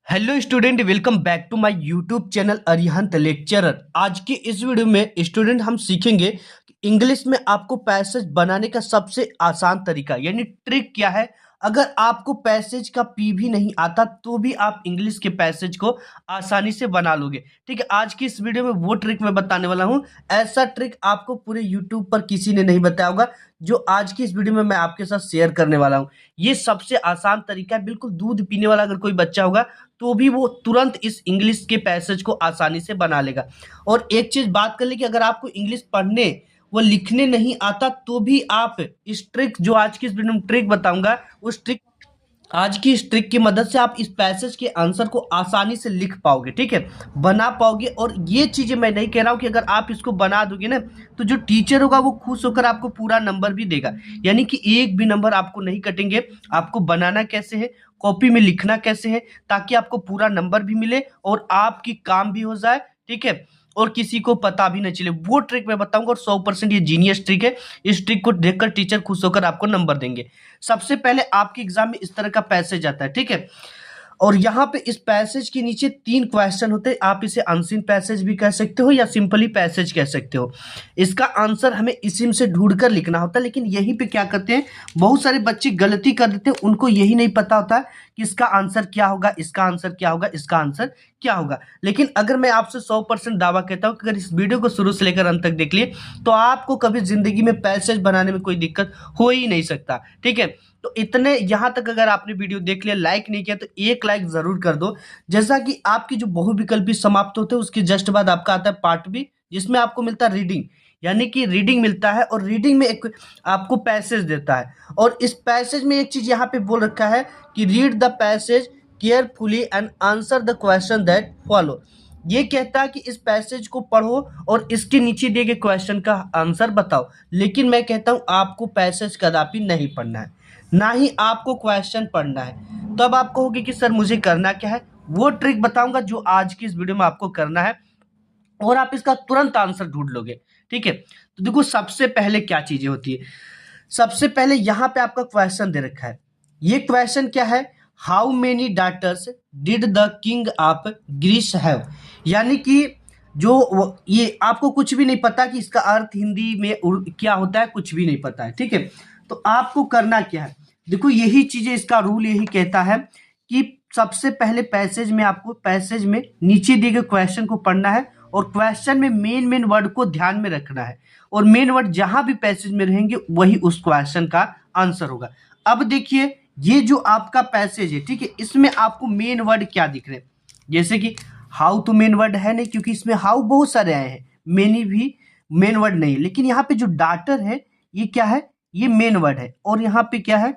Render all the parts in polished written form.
Hello student, welcome back to my YouTube channel Arihant lecturer. आज की इस वीडियो में स्टूडेंट हम सीखेंगे कि इंग्लिश में आपको पैसेज बनाने का सबसे आसान तरीका यानी ट्रिक क्या है। अगर आपको पैसेज का पी भी नहीं आता तो भी आप इंग्लिश के पैसेज को आसानी से बना लोगे। ठीक है, आज की इस वीडियो में वो ट्रिक मैं बताने वाला हूँ। ऐसा ट्रिक आपको पूरे यूट्यूब पर किसी ने नहीं बताया होगा जो आज की इस वीडियो में मैं आपके साथ शेयर करने वाला हूँ। ये सबसे आसान तरीका है। बिल्कुल दूध पीने वाला अगर कोई बच्चा होगा तो भी वो तुरंत इस इंग्लिश के पैसेज को आसानी से बना लेगा। और एक चीज बात कर ले कि अगर आपको इंग्लिश पढ़ने व लिखने नहीं आता तो भी आप इस ट्रिक जो आज की इस वीडियो में ट्रिक बताऊंगा उस ट्रिक आज की इस ट्रिक की मदद से आप इस पैसेज के आंसर को आसानी से लिख पाओगे। ठीक है, बना पाओगे। और ये चीजें मैं नहीं कह रहा हूं कि अगर आप इसको बना दोगे ना तो जो टीचर होगा वो खुश होकर आपको पूरा नंबर भी देगा, यानी कि एक भी नंबर आपको नहीं कटेंगे। आपको बनाना कैसे है, कॉपी में लिखना कैसे है, ताकि आपको पूरा नंबर भी मिले और आपकी काम भी हो जाए। ठीक है, और किसी को पता भी न चले, वो ट्रिक मैं बताऊंगा। और 100% ये जीनियस ट्रिक है। इस ट्रिक को देखकर टीचर खुश होकर आपको नंबर देंगे। सबसे पहले आपके एग्जाम में इस तरह का पैसेज आता है। ठीक है, और यहाँ पे इस पैसेज के नीचे 3 क्वेश्चन होते हैं। आप इसे अनसीन पैसेज भी कह सकते हो या सिंपली पैसेज कह सकते हो। इसका आंसर हमें इसी से ढूंढ कर लिखना होता है। लेकिन यहीं पे क्या करते हैं, बहुत सारे बच्चे गलती कर देते हैं। उनको यही नहीं पता होता कि इसका आंसर क्या होगा, इसका आंसर क्या होगा, इसका आंसर क्या होगा। लेकिन अगर मैं आपसे 100% दावा कहता हूं कि अगर इस वीडियो को शुरू से लेकर अंत तक देख लिए तो आपको कभी जिंदगी में पैसेज बनाने में कोई दिक्कत हो ही नहीं सकता। ठीक है, तो इतने यहां तक अगर आपने वीडियो देख लिया, लाइक नहीं किया तो एक लाइक जरूर कर दो। जैसा कि आपकी जो बहुविकल्पी समाप्त होते हैं उसके जस्ट बाद आपका आता है पार्ट बी, जिसमें आपको मिलता है रीडिंग, यानी कि रीडिंग मिलता है। और रीडिंग में एक आपको पैसेज देता है। और इस पैसेज में एक चीज यहाँ पे बोल रखा है कि read the passage carefully and answer the question that follow. ये कहता है कि इस पैसेज को पढ़ो और इसके नीचे दिए गए क्वेश्चन का आंसर बताओ। लेकिन मैं कहता हूं आपको पैसेज कदापि नहीं पढ़ना है, ना ही आपको क्वेश्चन पढ़ना है। तो अब आप कहोगे कि सर मुझे करना क्या है, वो ट्रिक बताऊंगा जो आज की इस वीडियो में आपको करना है और आप इसका तुरंत आंसर ढूंढ लोगे। ठीक है, तो देखो सबसे पहले क्या चीजें होती है। सबसे पहले यहाँ पे आपका क्वेश्चन दे रखा है। ये क्वेश्चन क्या है, how many daughters did the king of Greece have. यानी कि ये आपको कुछ भी नहीं पता कि इसका अर्थ हिंदी में क्या होता है, कुछ भी नहीं पता है। ठीक है, तो आपको करना क्या है, देखो यही चीजें, इसका रूल यही कहता है कि सबसे पहले पैसेज में आपको पैसेज में नीचे दिए गए क्वेश्चन को पढ़ना है और क्वेश्चन में मेन मेन वर्ड को ध्यान में रखना है। और मेन वर्ड जहां भी पैसेज में रहेंगे वही उस क्वेश्चन का आंसर होगा। अब देखिए ये जो आपका पैसेज है, ठीक है, इसमें आपको मेन वर्ड क्या दिख रहे हैं। जैसे कि हाउ तो मेन वर्ड है नहीं, क्योंकि इसमें हाउ बहुत सारे आए हैं, मेनी भी मेन वर्ड नहीं है। लेकिन यहाँ पे जो डाटर है ये क्या है, ये मेन वर्ड है। और यहाँ पे क्या है,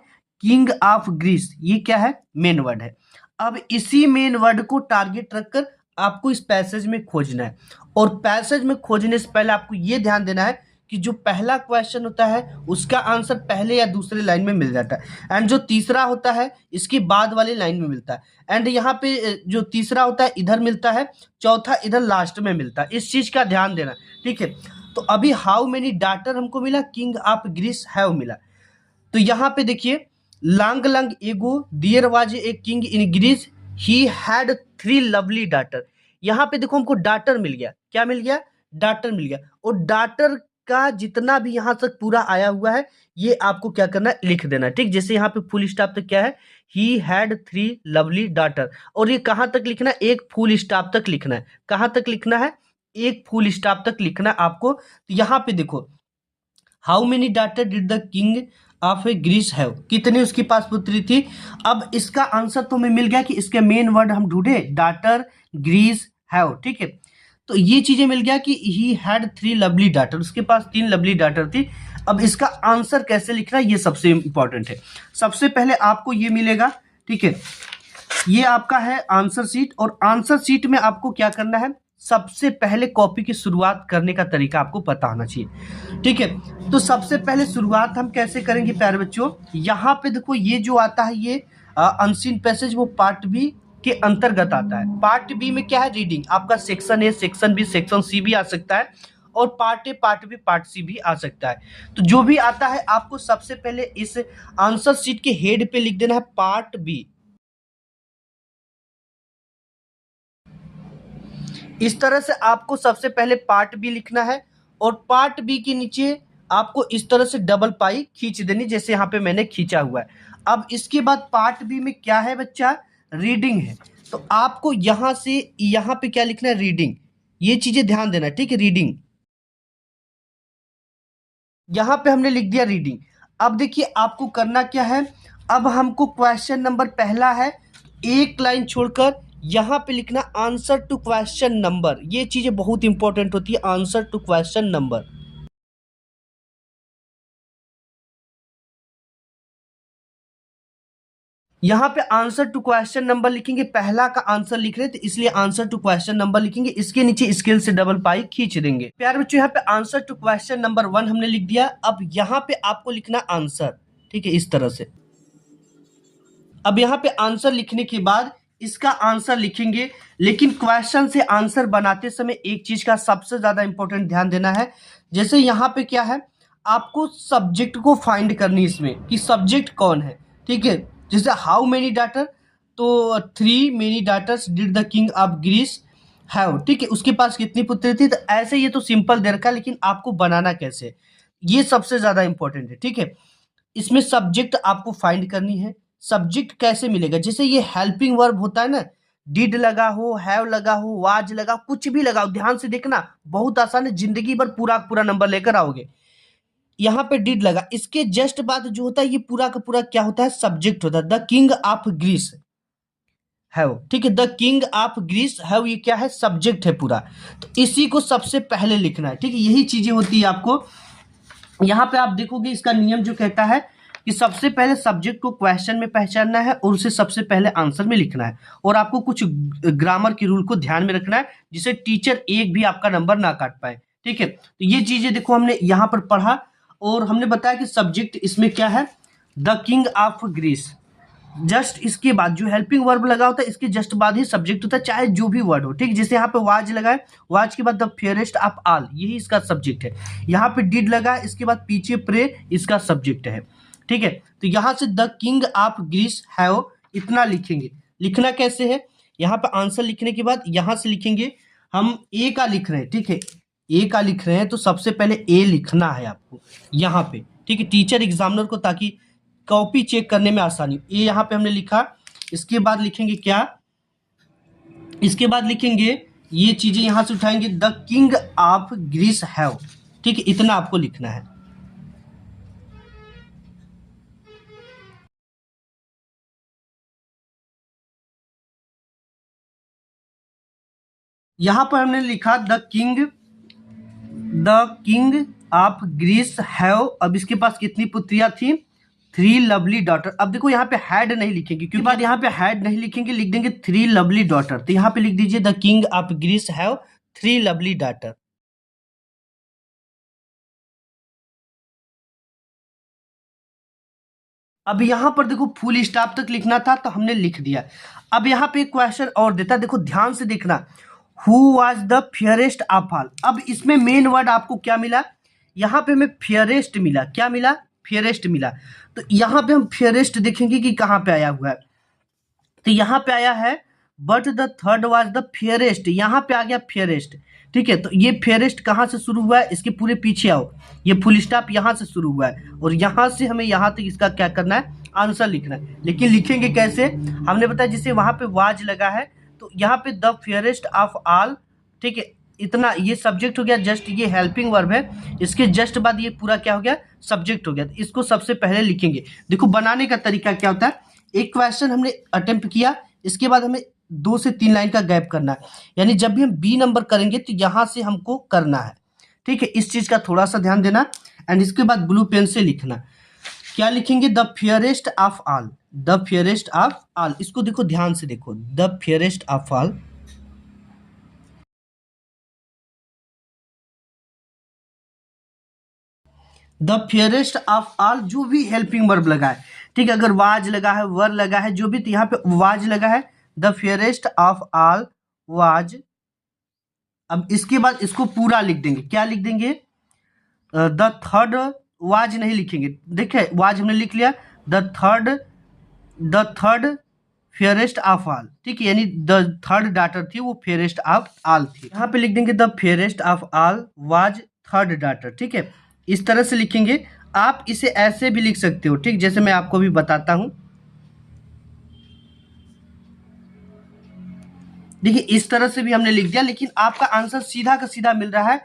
किंग ऑफ ग्रीस, ये क्या है, मेन वर्ड है। अब इसी मेन वर्ड को टारगेट रखकर आपको इस पैसेज में खोजना है। और पैसेज में खोजने से पहले आपको यह ध्यान देना है कि जो पहला क्वेश्चन होता है उसका आंसर पहले या दूसरे लाइन में मिल जाता है, एंड जो तीसरा होता है इसके बाद वाली लाइन में मिलता है, एंड यहाँ पे जो तीसरा होता है इधर मिलता है, चौथा इधर लास्ट में मिलता है। इस चीज का ध्यान देना। ठीक है, तो अभी हाउ मेनी डाटर हमको मिला, किंग ऑफ ग्रीस हैव मिला। तो यहाँ पे देखिए, long long ago there was a king in Greece, he had 3 lovely daughter. यहाँ पे देखो हमको डाटर मिल गया, क्या मिल गया, डाटर मिल गया। और डाटर का जितना भी यहाँ तक पूरा आया हुआ है ये आपको क्या करना है, लिख देना। ठीक, जैसे यहाँ पे फुल स्टॉप तक क्या है, ही हैड 3 लवली डाटर। और ये कहाँ तक लिखना है, एक फुल स्टॉप तक लिखना है। कहाँ तक लिखना है, एक फुल स्टॉप तक लिखना है आपको। तो यहाँ पे देखो, how many daughter did the king of a Greece have, कितनी उसकी पास पुत्री थी। अब इसका आंसर तो हमें मिल गया कि इसके मेन वर्ड हम ढूंढे, डाटर, ग्रीस हैव। ठीक है, तो ये चीजें मिल गया कि ही हैड 3 लवली डाटर, उसके पास 3 लवली डाटर थी। अब इसका आंसर कैसे लिखना है ये सबसे इंपॉर्टेंट है। सबसे पहले आपको ये मिलेगा, ठीक है, ये आपका है आंसर शीट। और आंसर शीट में आपको क्या करना है, सबसे पहले कॉपी की शुरुआत करने का तरीका आपको पता होना चाहिए। ठीक है, तो सबसे पहले शुरुआत हम कैसे करेंगे प्यारे बच्चों, यहाँ पे देखो ये जो आता है ये अनसीन पैसेज वो पार्ट बी के अंतर्गत आता है। पार्ट बी में क्या है, रीडिंग, आपका section A, section B, section C भी आ सकता है और part A, part B, part C भी आ सकता है। तो जो भी आता है आपको सबसे पहले इस आंसर शीट के हेड पे लिख देना है पार्ट बी। इस तरह से आपको सबसे पहले पार्ट बी लिखना है और पार्ट बी के नीचे आपको इस तरह से डबल पाई खींच देनी, जैसे यहाँ पे मैंने खींचा हुआ है। अब इसके बाद पार्ट बी में क्या है बच्चा, रीडिंग है। तो आपको यहाँ से यहाँ पे क्या लिखना है, रीडिंग। ये चीजें ध्यान देना, ठीक है। रीडिंग यहाँ पे हमने लिख दिया रीडिंग। अब देखिए आपको करना क्या है, अब हमको क्वेश्चन नंबर पहला है, एक लाइन छोड़कर यहाँ पे लिखना आंसर टू क्वेश्चन नंबर। ये चीजें बहुत इंपॉर्टेंट होती है, आंसर टू क्वेश्चन नंबर। यहाँ पे आंसर टू क्वेश्चन नंबर लिखेंगे, पहला का आंसर लिख रहे थे इसलिए आंसर टू क्वेश्चन नंबर लिखेंगे, इसके नीचे स्केल से डबल पाई खींच देंगे। प्यारे बच्चों यहाँ पे आंसर टू क्वेश्चन नंबर 1 हमने लिख दिया। अब यहाँ पे आपको लिखना आंसर, ठीक है, इस तरह से। अब यहाँ पे आंसर लिखने के बाद इसका आंसर लिखेंगे, लेकिन क्वेश्चन से आंसर बनाते समय एक चीज का सबसे ज्यादा इंपॉर्टेंट ध्यान देना है। जैसे यहाँ पे क्या है, आपको सब्जेक्ट को फाइंड करनी इसमें कि सब्जेक्ट कौन है, ठीक है। जैसे हाउ मेनी डाटर, तो 3 many daughters did the king of Greece have, ठीक है, उसके पास कितनी पुत्री थी। तो ऐसे ये तो सिंपल दे रखा है, लेकिन आपको बनाना कैसे, ये सबसे ज्यादा इंपॉर्टेंट है, ठीक है। इसमें सब्जेक्ट आपको फाइंड करनी है। सब्जेक्ट कैसे मिलेगा, जैसे ये हेल्पिंग वर्ब होता है ना, डिड लगा हो, हैव लगा हो, वाज लगा, कुछ भी लगाओ, ध्यान से देखना, बहुत आसान है, जिंदगी भर पूरा पूरा नंबर लेकर आओगे। यहाँ पे डिड लगा, इसके जस्ट बाद जो होता है ये पूरा का पूरा क्या होता है, सब्जेक्ट होता है। The king of Greece have, ठीक है, the king of Greece have, ये क्या है, सब्जेक्ट है पूरा। तो इसी को सबसे पहले लिखना है, ठीक है। यही चीजें होती है आपको। यहाँ पे आप देखोगे इसका नियम जो कहता है कि सबसे पहले सब्जेक्ट को क्वेश्चन में पहचानना है और उसे सबसे पहले आंसर में लिखना है, और आपको कुछ ग्रामर की रूल को ध्यान में रखना है, जिससे टीचर एक भी आपका नंबर ना काट पाए, ठीक है। तो ये चीजें देखो हमने यहाँ पर पढ़ा, और हमने बताया कि सब्जेक्ट इसमें क्या है, the king of Greece. Just इसके बाद जो हेल्पिंग वर्ब लगा होता है, इसके जस्ट बाद ही सब्जेक्ट होता है, चाहे जो भी वर्ड हो, ठीक। जैसे यहाँ पे वाज लगा है, वाज के बाद द फेयरेस्ट ऑफ ऑल, यही इसका सब्जेक्ट है। यहाँ पे डिड लगा है, इसके बाद पीछे प्रे, इसका सब्जेक्ट है, ठीक है। तो यहाँ से the king of Greece have, इतना लिखेंगे। लिखना कैसे है, यहाँ पे आंसर लिखने के बाद यहाँ से लिखेंगे, हम ए का लिख रहे हैं, ठीक है, ए का लिख रहे हैं, तो सबसे पहले ए लिखना है आपको यहाँ पे, ठीक है, टीचर एग्जामिनर को, ताकि कॉपी चेक करने में आसानी। ये यहाँ पे हमने लिखा, इसके बाद लिखेंगे क्या, इसके बाद लिखेंगे ये चीजें यहां से उठाएंगे, the king of Greece have, ठीक है, इतना आपको लिखना है। यहां पर हमने लिखा the king of Greece have. अब इसके पास कितनी पुत्रियां थी, 3 लवली डॉटर। अब देखो यहाँ पे हैड नहीं लिखेंगे, क्योंकि बाद यहाँ पे हैड नहीं लिखेंगे, लिख देंगे 3 लवली डॉटर। तो यहाँ पे लिख दीजिए the king of Greece have 3 lovely daughter. अब यहाँ पर देखो फुल स्टॉप तक लिखना था, तो हमने लिख दिया। अब यहाँ पे क्वेश्चन और देता है, देखो ध्यान से देखना, who was the fairest of all. अब इसमें मेन वर्ड आपको क्या मिला, यहाँ पे हमें फेयरेस्ट मिला, क्या मिला, फेयरेस्ट मिला। तो यहाँ पे हम फेयरेस्ट देखेंगे कि कहाँ पे आया हुआ है, तो यहाँ पे आया है but the third was the fairest, यहाँ पे आ गया फेयरेस्ट, ठीक है। तो ये फेयरेस्ट कहाँ से शुरू हुआ है, इसके पूरे पीछे आओ, ये फुल स्टॉप यहाँ से शुरू हुआ है, और यहाँ से हमें यहाँ तक इसका क्या करना है, आंसर लिखना है। लेकिन लिखेंगे कैसे, हमने बताया जैसे वहाँ पे वाज लगा है, तो यहाँ पे द फेयरेस्ट ऑफ ऑल, ठीक है, इतना ये सब्जेक्ट हो गया, जस्ट ये हेल्पिंग वर्ब है, इसके जस्ट बाद ये पूरा क्या हो गया, सब्जेक्ट हो गया। तो इसको सबसे पहले लिखेंगे। देखो बनाने का तरीका क्या होता है, एक क्वेश्चन हमने अटेम्प्ट किया, इसके बाद हमें 2 से 3 लाइन का गैप करना है, यानी जब भी हम बी नंबर करेंगे तो यहाँ से हमको करना है, ठीक है। इस चीज का थोड़ा सा ध्यान देना। एंड इसके बाद ब्लू पेन से लिखना, क्या लिखेंगे, the fairest of all, the fairest of all. इसको देखो ध्यान से देखो, the fairest of all, the fairest of all, जो भी हेल्पिंग वर्ब लगा है, ठीक है, अगर वाज लगा है, वर लगा है, जो भी, तो यहाँ पे वाज लगा है, the fairest of all was. अब इसके बाद इसको पूरा लिख देंगे, क्या लिख देंगे, द थर्ड, वाज नहीं लिखेंगे, देखिए वाज हमने लिख लिया, the third fairest of all, ठीक है, यानी द थर्ड डॉटर थी वो फेयरेस्ट ऑफ ऑल थी। यहाँ पे लिख देंगे the fairest of all was third daughter, ठीक है, इस तरह से लिखेंगे। आप इसे ऐसे भी लिख सकते हो, ठीक, जैसे मैं आपको भी बताता हूँ। देखिए इस तरह से भी हमने लिख दिया, लेकिन आपका आंसर सीधा का सीधा मिल रहा है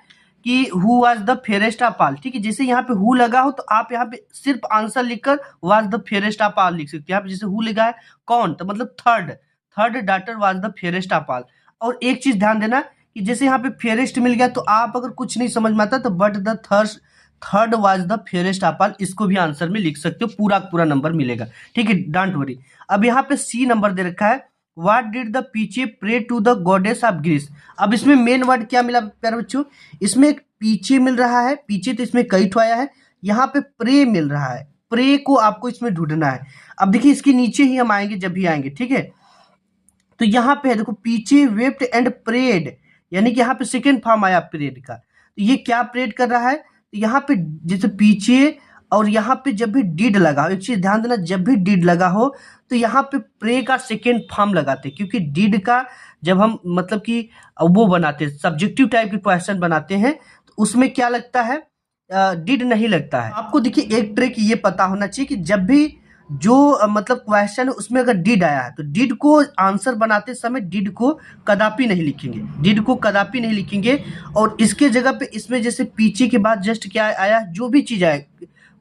कि who was the fairest of all, ठीक है। जैसे यहाँ पे हु लगा हो तो आप यहाँ पे सिर्फ आंसर लिखकर was the fairest of all लिख सकते हो। यहाँ पे जैसे हु लिखा है कौन, तो मतलब third, third daughter was the fairest of all. और एक चीज ध्यान देना कि जैसे यहाँ पे फेयरेस्ट मिल गया तो आप अगर कुछ नहीं समझ में आता तो but the third was the fairest of all, इसको भी आंसर में लिख सकते हो, पूरा पूरा नंबर मिलेगा, ठीक है, डोंट वरी। अब यहाँ पे सी नंबर दे रखा है व्हाट डिड द पीछे pray to the goddess of Greece. अब इसमें मेन वर्ड क्या मिला प्यारे बच्चों, इसमें एक पीछे मिल रहा है, पीछे तो इसमें कई ठो आया है, यहाँ पे प्रे मिल रहा है, प्रे को आपको इसमें ढूंढना है। अब देखिए इसके नीचे ही हम आएंगे जब भी आएंगे, ठीक है। तो यहाँ पे है देखो पीछे वेप्ट एंड प्रेड, यानी कि यहाँ पे सेकेंड फॉर्म आया प्रेड का। तो ये क्या प्रेड कर रहा है, तो यहाँ पे जैसे पीछे और यहाँ पे जब भी डिड लगा हो, एक चीज ध्यान देना, जब भी डिड लगा हो तो यहाँ पे प्रे का सेकेंड फॉर्म लगाते हैं, क्योंकि डिड का जब हम मतलब कि वो बनाते हैं सब्जेक्टिव टाइप के क्वेश्चन बनाते हैं तो उसमें क्या लगता है, डिड नहीं लगता है। आपको देखिए एक ट्रिक ये पता होना चाहिए कि जब भी जो मतलब क्वेश्चन है उसमें अगर डिड आया है तो डिड को आंसर बनाते समय डिड को कदापि नहीं लिखेंगे, डिड को कदापि नहीं लिखेंगे। और इसके जगह पे इसमें जैसे पीछे के बाद जस्ट क्या आया, जो भी चीज आए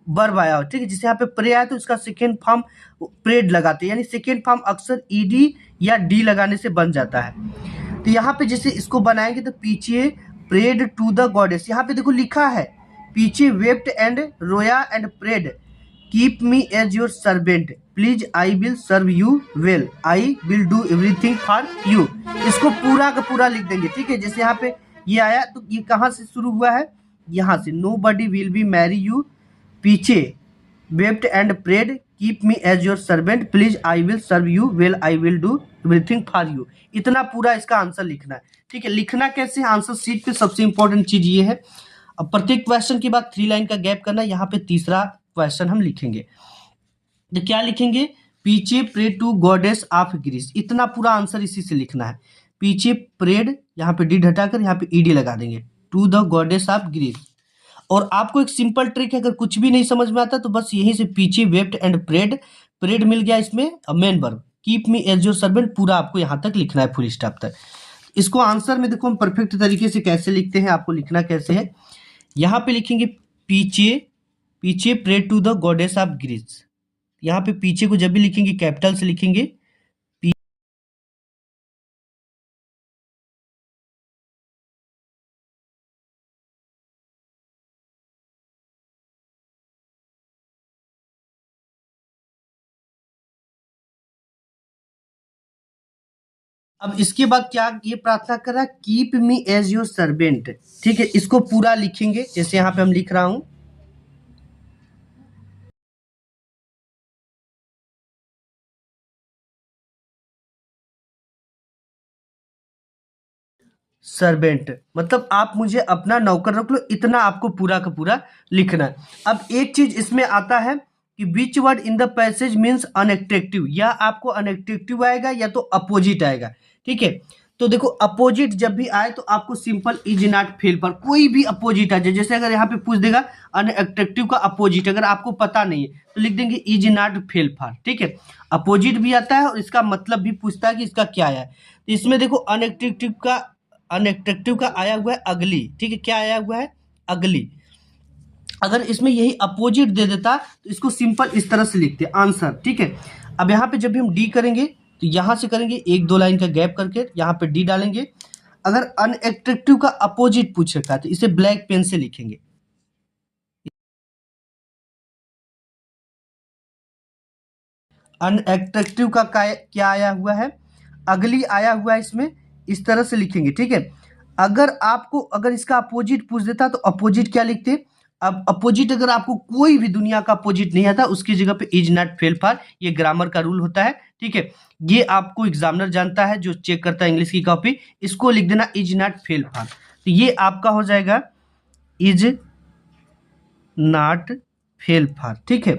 वर्ब आया हो, ठीक है, जैसे यहाँ पे प्रे आया तो इसका सेकेंड फॉर्म प्रेड लगाते हैं, यानी सेकेंड फॉर्म अक्सर ईडी या डी लगाने से बन जाता है। तो यहाँ पे जैसे इसको बनाएंगे तो पीछे प्रेड टू द गॉडेस, यहाँ पे देखो लिखा है पीछे वेप्ट एंड रोया and prayed keep me as your servant please I will serve you well I will do everything for you. इसको पूरा का पूरा लिख देंगे, ठीक है। जैसे यहाँ पे ये आया तो ये कहाँ से शुरू हुआ है, यहाँ से, nobody will be marry you, पीछे wept and prayed keep me as your servant please I will serve you well I will do everything for you. इतना पूरा इसका आंसर लिखना है, ठीक है। लिखना कैसे, आंसर शीट पे सबसे इंपॉर्टेंट चीज ये है। अब प्रत्येक क्वेश्चन के बाद 3 लाइन का गैप करना, यहाँ पे तीसरा क्वेश्चन हम लिखेंगे तो क्या लिखेंगे, पीछे pray to goddess of Greece, इतना पूरा आंसर इसी से लिखना है। पीछे प्रेड, यहाँ पे डी हटाकर यहाँ पे ईडी लगा देंगे, to the goddess of Greece. और आपको एक सिंपल ट्रिक है, अगर कुछ भी नहीं समझ में आता तो बस यहीं से पीछे वेप्ट एंड प्रेड, प्रेड मिल गया इसमें main verb, keep me as your servant, पूरा आपको यहाँ तक लिखना है फुल स्टॉप तक। इसको आंसर में देखो हम परफेक्ट तरीके से कैसे लिखते हैं, आपको लिखना कैसे है, यहाँ पे लिखेंगे पीछे, पीछे pray to the goddess of Greece. यहाँ पे पीछे को जब भी लिखेंगे कैपिटल से लिखेंगे, अब इसके बाद क्या ये प्रार्थना कर रहा है, keep me as your servant, ठीक है। इसको पूरा लिखेंगे जैसे यहाँ पे हम लिख रहा हूं, सर्वेंट मतलब आप मुझे अपना नौकर रख लो, इतना आपको पूरा का पूरा लिखना है। अब एक चीज इसमें आता है कि which word in the passage means unattractive, या आपको अनएट्रैक्टिव आएगा या तो अपोजिट आएगा, ठीक है। तो देखो अपोजिट जब भी आए तो आपको सिंपल इज नॉट फेल पर कोई भी अपोजिट आ जाए, जैसे अगर यहाँ पे पूछ देगा अनएट्रैक्टिव का अपोजिट, अगर आपको पता नहीं है तो लिख देंगे इज नॉट फेल फॉर, ठीक है। अपोजिट भी आता है और इसका मतलब भी पूछता है कि इसका क्या आया है। तो इसमें देखो अनएट्रैक्टिव का आया हुआ है अगली, ठीक है, क्या आया हुआ है अगली। अगर इसमें यही अपोजिट दे देता तो इसको सिंपल इस तरह से लिखते आंसर, ठीक है। अब यहाँ पे जब भी हम डी करेंगे तो यहाँ से करेंगे 1-2 लाइन का गैप करके यहाँ पे डी डालेंगे। अगर अनएट्रैक्टिव का अपोजिट पूछ रखा है तो इसे ब्लैक पेन से लिखेंगे, अनएट्रैक्टिव का क्या आया हुआ है, अगली आया हुआ है, इसमें इस तरह से लिखेंगे, ठीक है। अगर इसका अपोजिट पूछ देता तो अपोजिट क्या लिखते, अब अपोजिट अगर आपको कोई भी दुनिया का अपोजिट नहीं आता उसकी जगह पे इज नॉट फेल फॉर, ये ग्रामर का रूल होता है, ठीक है। ये आपको एग्जामिनर जानता है जो चेक करता है इंग्लिश की कॉपी, इसको लिख देना इज नॉट फेल फॉर। तो ये आपका हो जाएगा इज नॉट फेल फॉर, ठीक है।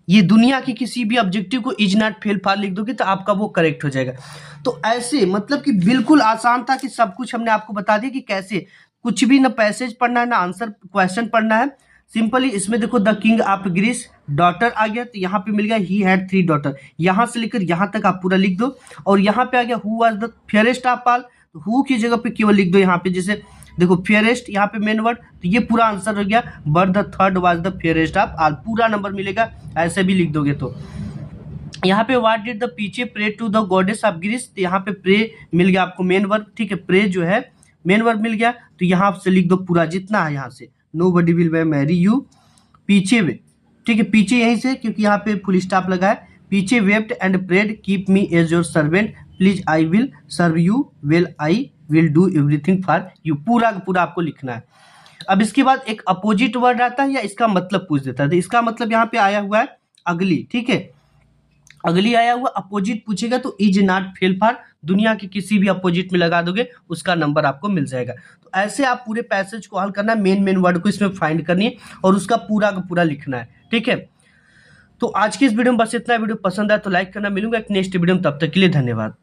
ये दुनिया के किसी भी ऑब्जेक्टिव को इज नॉट फेल फार लिख दोगे तो आपका वो करेक्ट हो जाएगा। तो ऐसे मतलब कि बिल्कुल आसान था कि सब कुछ हमने आपको बता दिया कि कैसे, कुछ भी ना पैसेज पढ़ना है ना आंसर क्वेश्चन पढ़ना है। सिंपली इसमें देखो the king of Greece daughter आ गया, तो यहाँ पे मिल गया ही हैड 3 डॉटर, यहाँ से लेकर यहाँ तक आप पूरा लिख दो। और यहाँ पे आ गया who was the fairest of all, who की जगह पे केवल लिख दो यहाँ पे, जैसे देखो फेयरेस्ट यहाँ पे मेन वर्ड, तो ये पूरा आंसर हो गया। But the third was the fairest of all, पूरा नंबर मिलेगा ऐसे भी लिख दोगे। तो यहाँ पे व्हाट डिड द पीछे pray to the goddess of Greece, तो यहाँ पे प्रे मिल गया आपको मेन वर्ब, ठीक है, प्रे जो है मेन वर्ब मिल गया। तो यहाँ से लिख दो पूरा जितना है यहाँ से, नोबडी विल मैरी यू, पीछे वे, ठीक है, पीछे यहीं से क्योंकि यहाँ पे फुल स्टॉप लगा है, पीछे wept and prayed keep me as your servant please I will serve you well I will do everything for you, पूरा का पूरा आपको लिखना है। अब इसके बाद एक अपोजिट वर्ड आता है या इसका मतलब पूछ देता है, तो इसका मतलब यहाँ पे आया हुआ है अगली, ठीक है, अगली आया हुआ अपोजिट पूछेगा तो इज नॉट फेल फार, दुनिया के किसी भी अपोजिट में लगा दोगे उसका नंबर आपको मिल जाएगा। तो ऐसे आप पूरे पैसेज को हल करना है, मेन मेन वर्ड को इसमें फाइंड करनी है और उसका पूरा का पूरा लिखना है, ठीक है। तो आज की इस वीडियो में बस इतना, वीडियो पसंद आया तो लाइक करना, मिलूंगा एक नेक्स्ट वीडियो में, तब तक के लिए धन्यवाद।